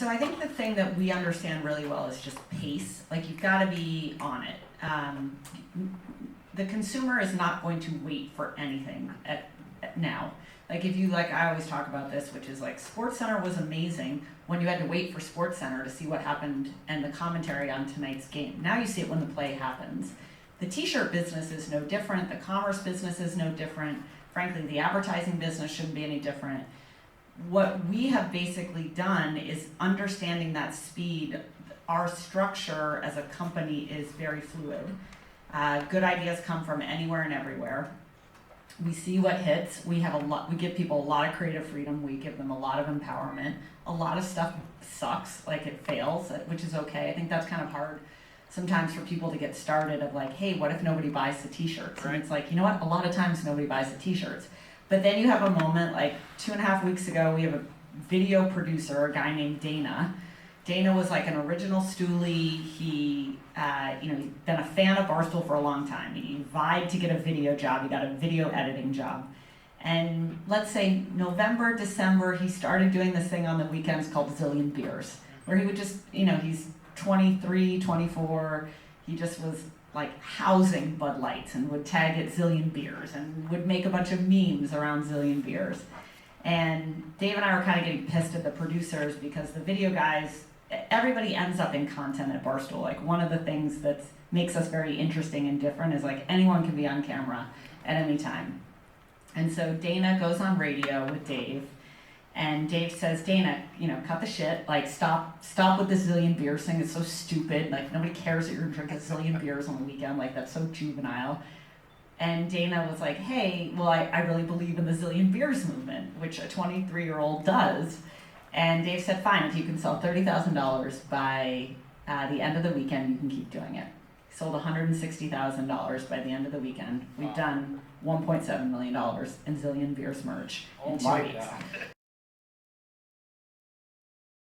So I think the thing that we understand really well is just pace. Like, you've got to be on it. The consumer is not going to wait for anything at now. Like, if you, like, I always talk about this, which is like, SportsCenter was amazing when you had to wait for SportsCenter to see what happened and the commentary on tonight's game. Now you see it when the play happens. The t-shirt business is no different. The commerce business is no different. Frankly, the advertising business shouldn't be any different. What we have basically done is understanding that speed. Our structure as a company is very fluid. Good ideas come from anywhere and everywhere. We see what hits. We give people a lot of creative freedom. We give them a lot of empowerment. A lot of stuff sucks, like it fails, which is okay. I think that's kind of hard sometimes for people to get started of like, hey, what if nobody buys the t-shirts? Right. And it's like, you know what? A lot of times nobody buys the t-shirts. But then you have a moment, like 2.5 weeks ago, we have a video producer, a guy named Dana. Dana was like an original stoolie. He's been a fan of Barstool for a long time. He vied to get a video job. He got a video editing job. And let's say November, December, he started doing this thing on the weekends called Zillion Beers, where he would just, he's 23, 24. He just was like housing Bud Lights and would tag it Zillion Beers and would make a bunch of memes around Zillion Beers. And Dave and I were kind of getting pissed at the producers because the video guys, everybody ends up in content at Barstool. Like, one of the things that makes us very interesting and different is like anyone can be on camera at any time. And so Dana goes on radio with Dave, and Dave says, Dana, cut the shit. Like, stop with this Zillion Beers thing. It's so stupid. Like, nobody cares that you're gonna drink a zillion beers on the weekend. Like, that's so juvenile. And Dana was like, hey, well, I really believe in the Zillion Beers movement, which a 23-year-old does. And Dave said, fine, if you can sell $30,000 by the end of the weekend, you can keep doing it. He sold $160,000 by the end of the weekend. We've done $1.7 million in Zillion Beers merch in 2 weeks. God.